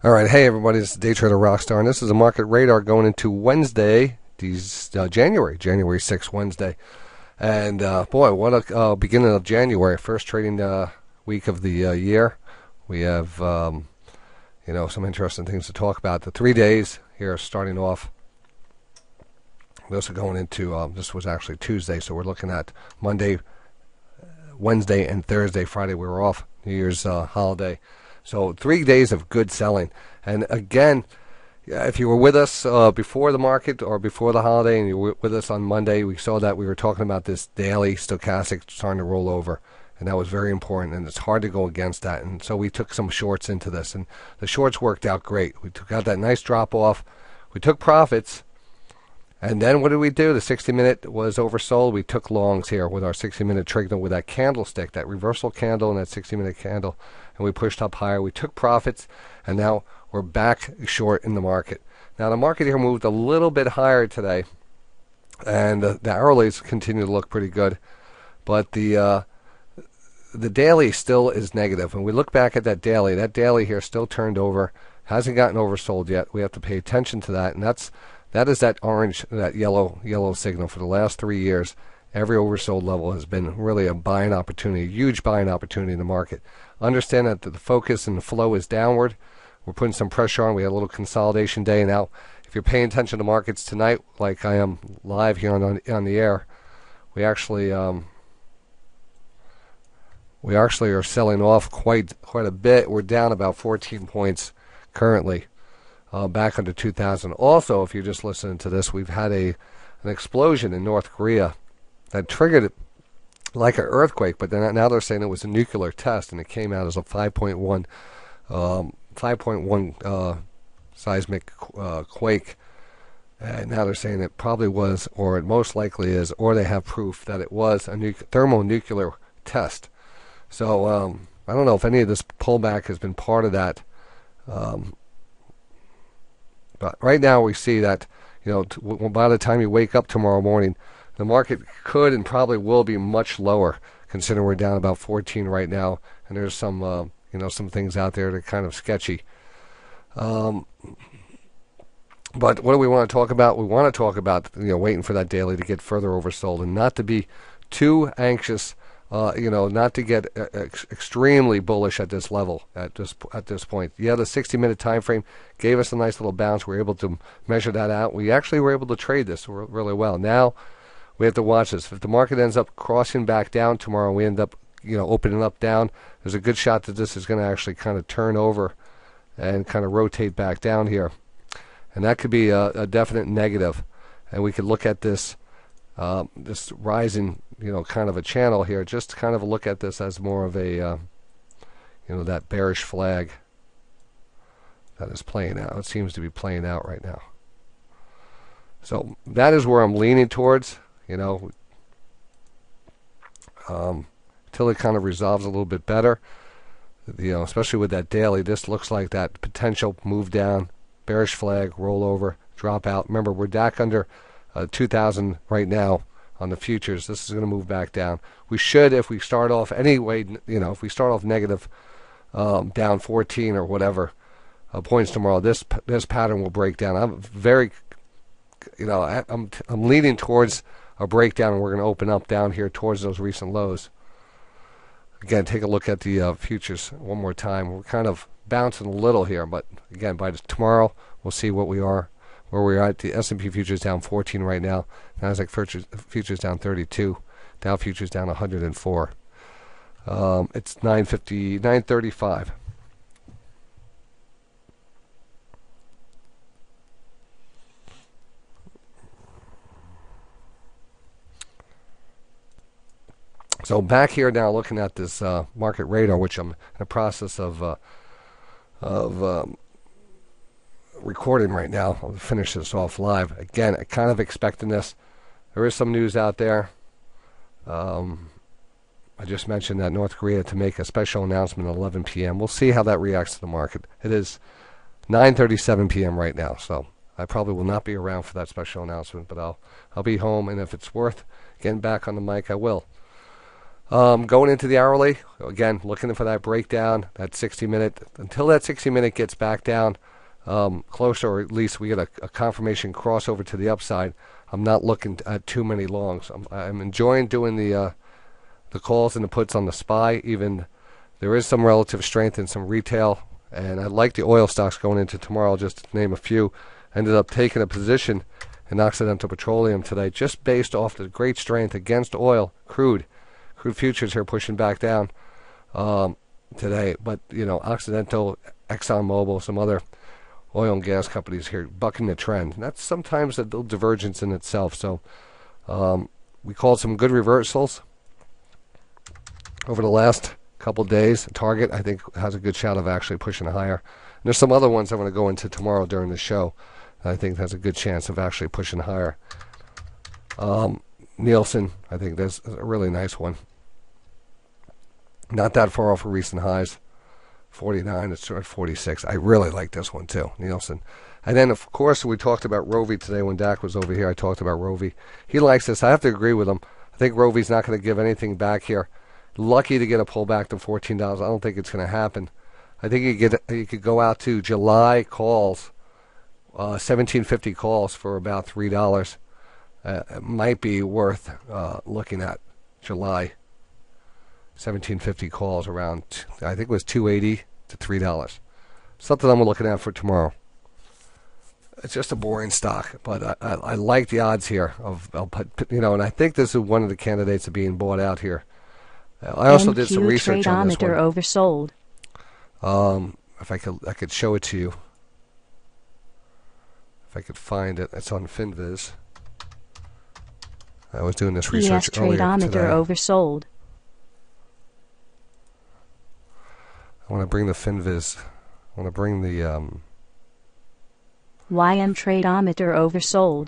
All right, hey everybody, this is DayTraderRockStar, and this is a market radar going into Wednesday, January 6th, Wednesday. And boy, what a beginning of January, first trading week of the year. We have some interesting things to talk about. The 3 days here starting off. Those are going into this was actually Tuesday, so we're looking at Monday, Wednesday, and Thursday. Friday we were off, New Year's holiday. So 3 days of good selling. And again, if you were with us before the market or before the holiday and you were with us on Monday, we saw that we were talking about this daily stochastic starting to roll over. And that was very important, and it's hard to go against that. And so we took some shorts into this, and the shorts worked out great. We took out that nice drop off. We took profits. And then what did we do? The 60-minute was oversold. We took longs here with our 60-minute trigger with that candlestick, that reversal candle and that 60-minute candle. And we pushed up higher. We took profits, and now we're back short in the market. Now the market here moved a little bit higher today, and the hourlies continue to look pretty good. But the daily still is negative. When we look back at that daily here still turned over, hasn't gotten oversold yet. We have to pay attention to that, and that is that orange, that yellow signal for the last 3 years. Every oversold level has been really a buying opportunity, a huge buying opportunity in the market. Understand that the focus and the flow is downward. We're putting some pressure on. We had a little consolidation day. Now, if you're paying attention to markets tonight, like I am live here on the air, we actually are selling off quite a bit. We're down about 14 points currently. Back under 2,000. Also, if you're just listening to this, we've had an explosion in North Korea that triggered it like an earthquake, but then now they're saying it was a nuclear test, and it came out as a 5.1 seismic quake. And now they're saying it probably was, or it most likely is, or they have proof that it was a thermonuclear test. So I don't know if any of this pullback has been part of that. But right now we see that, by the time you wake up tomorrow morning, the market could and probably will be much lower, considering we're down about 14 right now, and there's some, some things out there that are kind of sketchy. But what do we want to talk about? We want to talk about, waiting for that daily to get further oversold and not to be too anxious. Not to get extremely bullish at this level at this point. Yeah, the 60-minute time frame gave us a nice little bounce. We were able to measure that out. We actually were able to trade this really well. Now we have to watch this. If the market ends up crossing back down tomorrow, we end up opening up down, there's a good shot that this is going to actually kind of turn over and kind of rotate back down here, and that could be a definite negative. And we could look at this this rising, kind of a channel here, just to kind of look at this as more of a, that bearish flag that is playing out. It seems to be playing out right now. So that is where I'm leaning towards, until it kind of resolves a little bit better. Especially with that daily, this looks like that potential move down, bearish flag, roll over, drop out. Remember, we're back under 2,000 right now on the futures. This is going to move back down. We should, if we start off anyway, if we start off negative, down 14 or whatever points tomorrow, this pattern will break down. I'm very, I'm leaning towards a breakdown, and we're going to open up down here towards those recent lows. Again, take a look at the futures one more time. We're kind of bouncing a little here, but again, by tomorrow, we'll see what we are. Where we are at. The S&P futures down 14 right now. Nasdaq futures down 32. Dow futures down 104. It's 9:35. So back here now, looking at this market radar, which I'm in the process of recording right now. I'll finish this off live. Again, I kind of expecting this. There is some news out there. I just mentioned that North Korea to make a special announcement at 11 p.m. We'll see how that reacts to the market. It is 9:37 p.m. right now, so I probably will not be around for that special announcement, but I'll be home, and if it's worth getting back on the mic, I will. Going into the hourly, again, looking for that breakdown, that 60-minute. Until that 60-minute gets back down closer, or at least we get a confirmation crossover to the upside, I'm not looking at too many longs. I'm enjoying doing the calls and the puts on the SPY. Even there is some relative strength in some retail, and I like the oil stocks going into tomorrow. Just to name a few, ended up taking a position in Occidental Petroleum today, just based off the great strength against oil, crude futures here pushing back down today. But Occidental, ExxonMobil, some other oil and gas companies here bucking the trend. And that's sometimes a little divergence in itself. So we called some good reversals over the last couple days. Target, I think, has a good shot of actually pushing higher. And there's some other ones I'm going to go into tomorrow during the show. I think has a good chance of actually pushing higher. Nielsen, I think that's a really nice one. Not that far off of recent highs. 49, it's at 46. I really like this one too, Nielsen. And then, of course, we talked about Rovi today when Dak was over here. I talked about Rovi. He likes this. I have to agree with him. I think Rovi's not going to give anything back here. Lucky to get a pullback to $14. I don't think it's going to happen. I think you could go out to July calls, 1750 calls for about $3. It might be worth looking at July 1750 calls around, I think it was $2.80 to $3. Something I'm looking at for tomorrow. It's just a boring stock, but I like the odds here and I think this is one of the candidates of being bought out here. I also did some research on this one. Oversold. If I could show it to you. If I could find it, it's on FinViz. I was doing this research earlier today. Oversold. I want to bring the FinViz. I want to bring the YM Tradeometer oversold.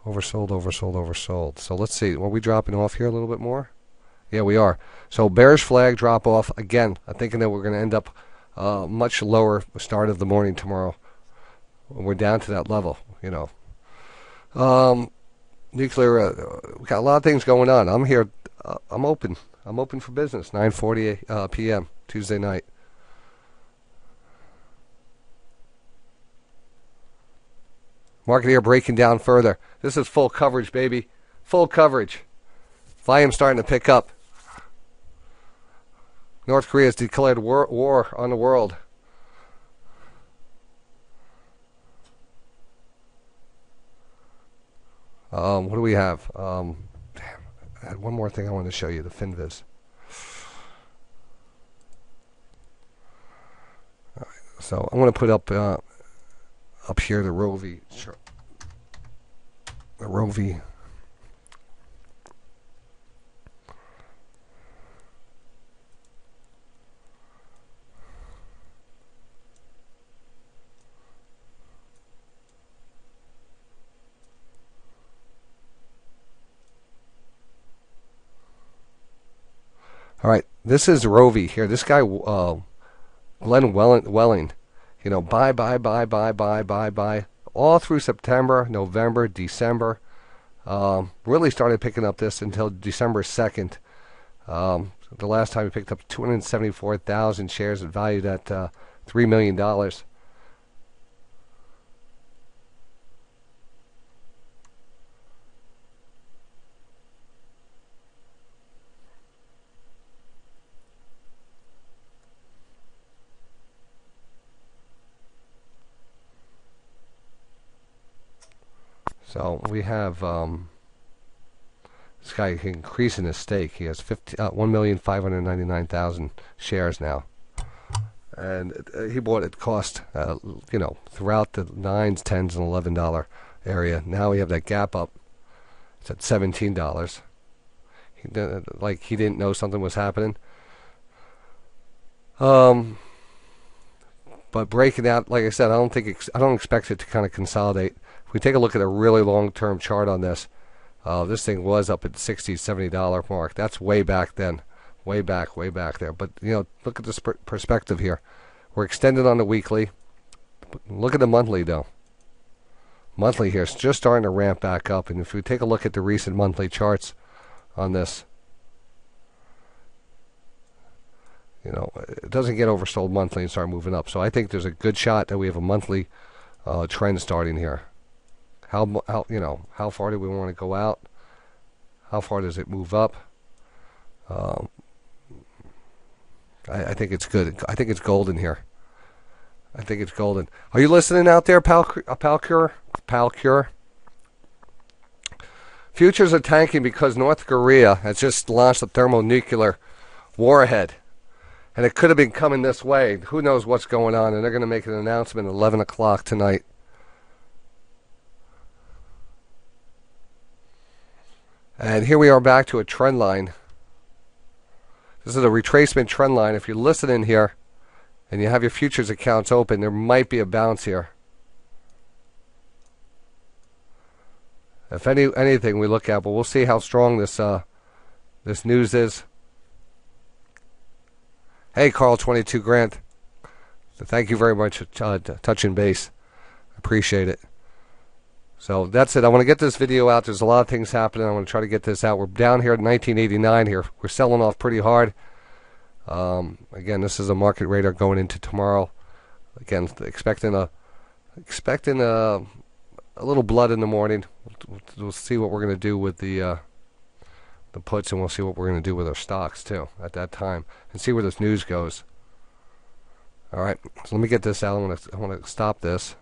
Oversold. So let's see. Are we dropping off here a little bit more? Yeah, we are. So bearish flag drop off again. I'm thinking that we're going to end up much lower start of the morning tomorrow. We're down to that level, Nuclear. We got a lot of things going on. I'm here. I'm open. I'm open for business. 9:40 p.m. Tuesday night. Market here breaking down further. This is full coverage, baby. Full coverage. Volume starting to pick up. North Korea has declared war on the world. What do we have? Damn, I had one more thing I wanted to show you, the FinViz. All right, so I'm going to put up here the Rovi. The Rovi. All right, this is Rovi here. This guy, Glenn Welling, buy, all through September, November, December. Really started picking up this until December 2nd. The last time we picked up 274,000 shares and valued at $3 million. So we have this guy increasing his stake. He has 1,599,000 shares now, and he bought at cost, throughout the $9, $10, and $11 area. Now we have that gap up. It's at $17. He didn't know something was happening. But breaking out, like I said, I don't expect it to kind of consolidate. If we take a look at a really long-term chart on this, this thing was up at $60, $70 mark. That's way back then, way back there. But look at this perspective here. We're extended on the weekly. Look at the monthly though. Monthly here is just starting to ramp back up, and if we take a look at the recent monthly charts on this, it doesn't get oversold monthly and start moving up. So I think there's a good shot that we have a monthly trend starting here. How far do we want to go out? How far does it move up? I think it's good. I think it's golden here. I think it's golden. Are you listening out there, Palcure? Futures are tanking because North Korea has just launched a thermonuclear warhead. And it could have been coming this way. Who knows what's going on? And they're going to make an announcement at 11 o'clock tonight. And here we are back to a trend line. This is a retracement trend line. If you're listening here and you have your futures accounts open, there might be a bounce here. If anything we look at, but we'll see how strong this news is. Hey, Carl 22 Grant. Thank you very much for touching base. Appreciate it. So that's it. I want to get this video out. There's a lot of things happening. I want to try to get this out. We're down here at 1989 here. We're selling off pretty hard. Again, this is a market radar going into tomorrow. Again, expecting a little blood in the morning. We'll see what we're going to do with the puts, and we'll see what we're going to do with our stocks too at that time, and see where this news goes. All right, so let me get this out. I want to stop this.